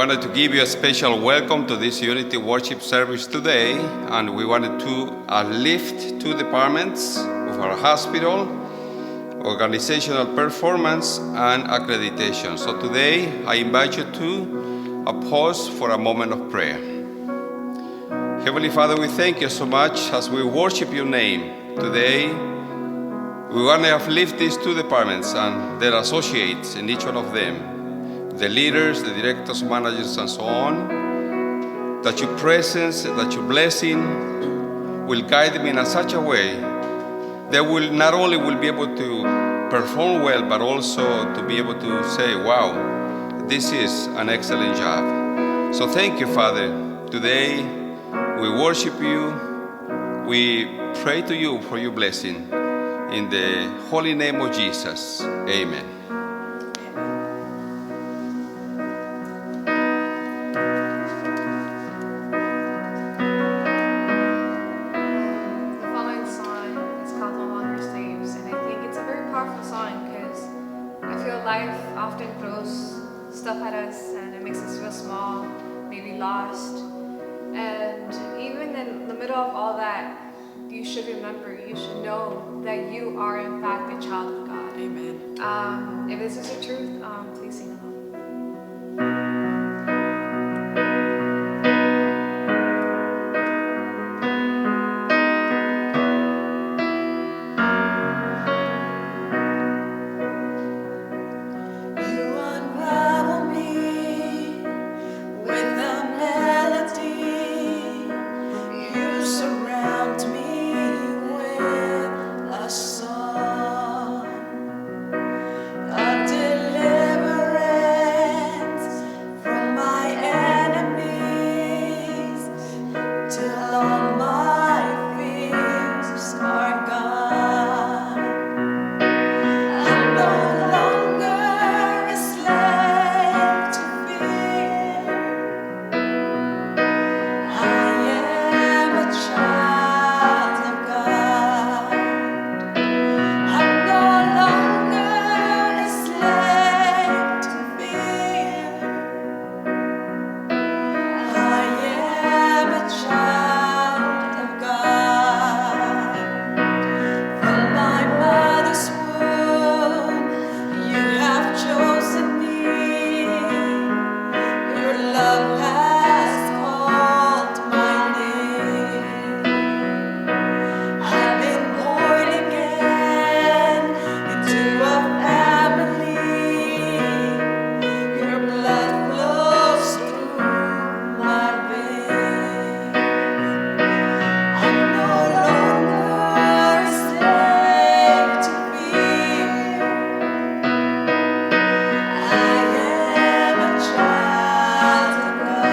wanted to give you a special welcome to this Unity Worship service today, and we wanted to lift two departments of our hospital: organizational performance and accreditation. So today, I invite you to pause for a moment of prayer. Heavenly Father, we thank you so much as we worship your name today. We want to uplift these two departments and their associates in each one of them, the leaders, the directors, managers, and so on, that your presence, that your blessing will guide them in such a way that will not only will be able to perform well, but also to be able to say, wow, this is an excellent job. So thank you, Father. Today we worship you. We pray to you for your blessing. In the holy name of Jesus, amen. You should know that you are in fact a child of God. Amen. If this is the truth, please sing along. I am a child of God.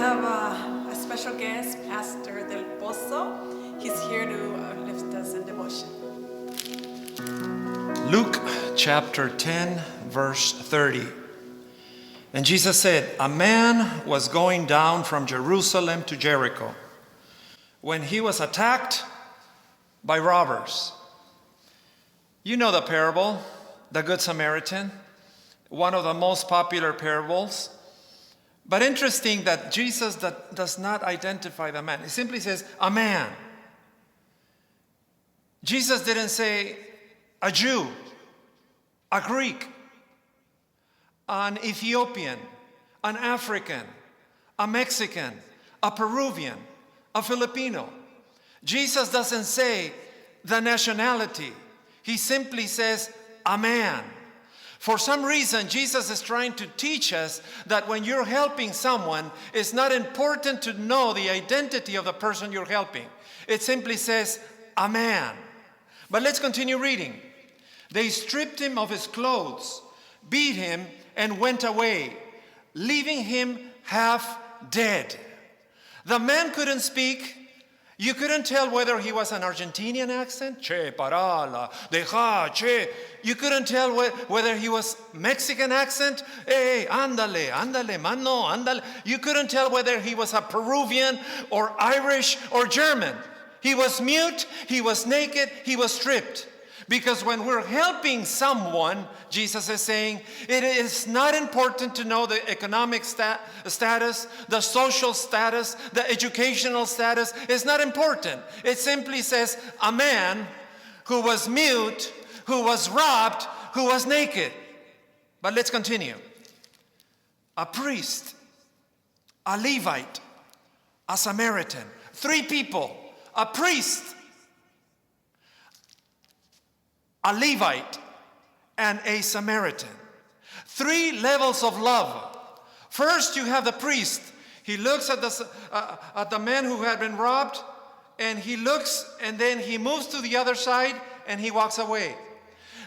have a special guest, Pastor del Poso. He's here to lift us in devotion. Luke chapter 10, verse 30. And Jesus said, a man was going down from Jerusalem to Jericho when he was attacked by robbers. You know the parable, the Good Samaritan, one of the most popular parables. But interesting that Jesus does not identify the man. He simply says, a man. Jesus didn't say a Jew, a Greek, an Ethiopian, an African, a Mexican, a Peruvian, a Filipino. Jesus doesn't say the nationality. He simply says a man. For some reason, Jesus is trying to teach us that when you're helping someone, it's not important to know the identity of the person you're helping. It simply says a man. But let's continue reading. They stripped him of his clothes, beat him, and went away, leaving him half dead. The man couldn't speak. You couldn't tell whether he was an Argentinian accent. Che, parala, deja, che. You couldn't tell whether he was Mexican accent. Hey, ándale, ándale, mano, ándale. You couldn't tell whether he was a Peruvian or Irish or German. He was mute, he was naked, he was stripped. Because when we're helping someone, Jesus is saying, it is not important to know the economic status, the social status, the educational status. It's not important. It simply says a man who was mute, who was robbed, who was naked. But let's continue. A priest, a Levite, a Samaritan. 3 people. A priest, a Levite, and a Samaritan. 3 levels of love. First, you have the priest. He looks at the man who had been robbed, and he looks, and then he moves to the other side, and he walks away.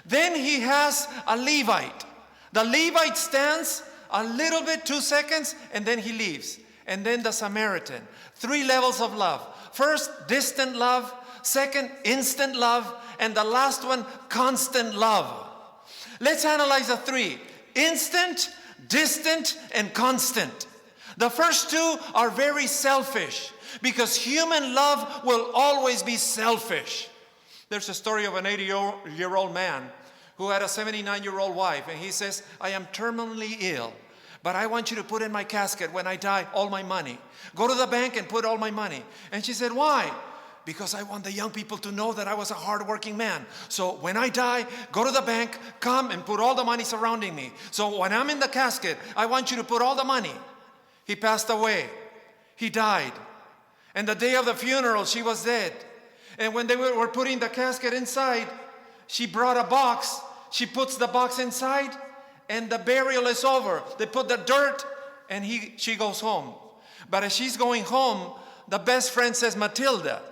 Then he has a Levite. The Levite stands a little bit, 2 seconds, and then he leaves. And then the Samaritan. 3 levels of love. First, distant love. Second, instant love. And the last one, constant love. Let's analyze the 3. Instant, distant, and constant. The first 2 are very selfish because human love will always be selfish. There's a story of an 80-year-old man who had a 79-year-old wife, and he says, I am terminally ill, but I want you to put in my casket when I die all my money. Go to the bank and put all my money. And she said, why? Because I want the young people to know that I was a hardworking man. So when I die, go to the bank, come and put all the money surrounding me. So when I'm in the casket, I want you to put all the money. He passed away. He died. And the day of the funeral, she was dead. And when they were putting the casket inside, she brought a box. She puts the box inside, and the burial is over. They put the dirt, and she goes home. But as she's going home, the best friend says, Matilda,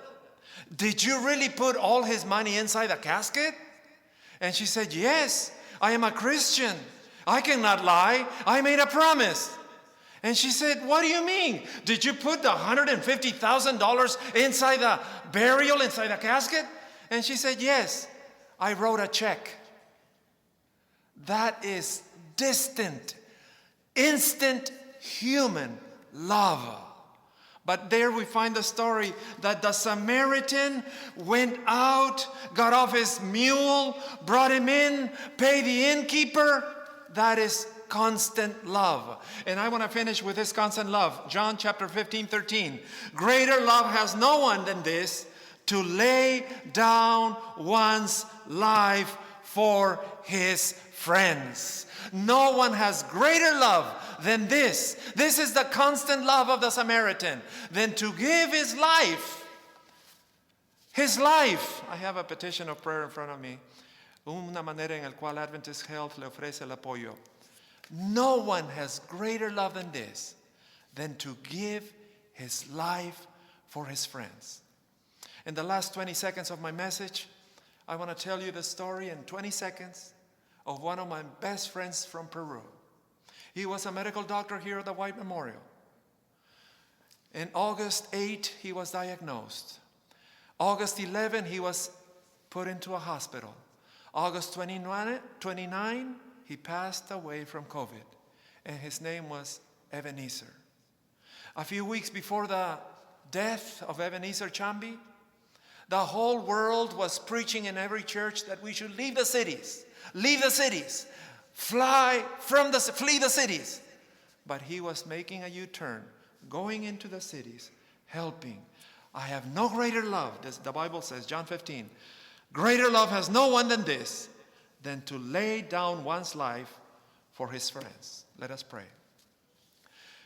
did you really put all his money inside the casket? And she said, yes, I am a Christian. I cannot lie. I made a promise. And she said, what do you mean? Did you put the $150,000 inside the burial, inside the casket? And she said, yes, I wrote a check. That is distant, instant human love. But there we find the story that the Samaritan went out, got off his mule, brought him in, paid the innkeeper. That is constant love. And I want to finish with this constant love. John chapter 15:13. Greater love has no one than this, to lay down one's life for his friends. No one has greater love than this. This is the constant love of the Samaritan, than to give his life. His life. I have a petition of prayer in front of me. Una manera en la cual Adventist Health le ofrece el apoyo. No one has greater love than this, than to give his life for his friends. In the last 20 seconds of my message, I want to tell you the story in 20 seconds of one of my best friends from Peru. He was a medical doctor here at the White Memorial. In August 8, he was diagnosed. August 11, he was put into a hospital. August 29, he passed away from COVID. And his name was Ebenezer. A few weeks before the death of Ebenezer Chambi, the whole world was preaching in every church that we should leave the cities. Leave the cities. Flee the cities. But he was making a U-turn, going into the cities, helping. I have no greater love, the Bible says, John 15. Greater love has no one than this, than to lay down one's life for his friends. Let us pray.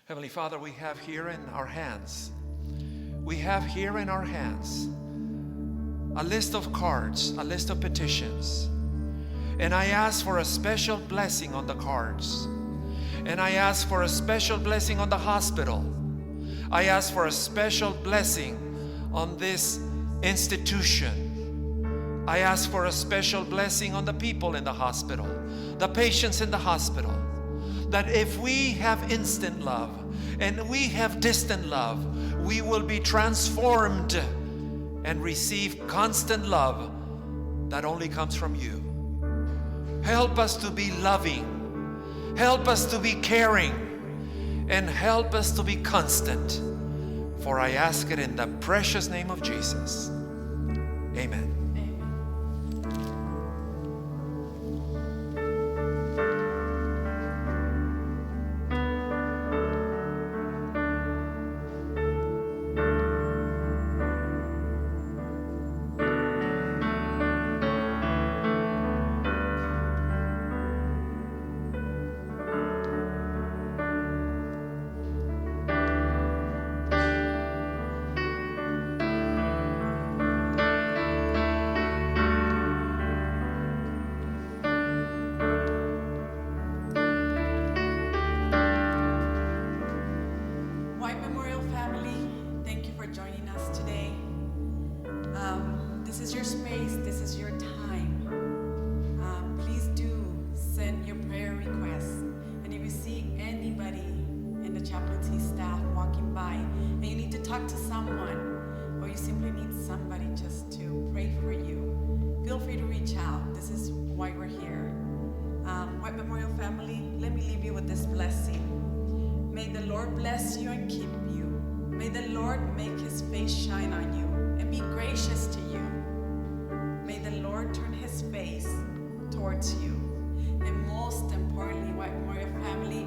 Heavenly Father, we have here in our hands, a list of cards, a list of petitions. And I ask for a special blessing on the cards. And I ask for a special blessing on the hospital. I ask for a special blessing on this institution. I ask for a special blessing on the people in the hospital, the patients in the hospital. That if we have instant love and we have distant love, we will be transformed and receive constant love that only comes from you. Help us to be loving. Help us to be caring. And help us to be constant. For I ask it in the precious name of Jesus. Amen. Talk to someone, or you simply need somebody just to pray for you, feel free to reach out. This is why we're here. White Memorial family, let me leave you with this blessing. May the Lord bless you and keep you. May the Lord make his face shine on you and be gracious to you. May the Lord turn his face towards you. And most importantly, White Memorial family,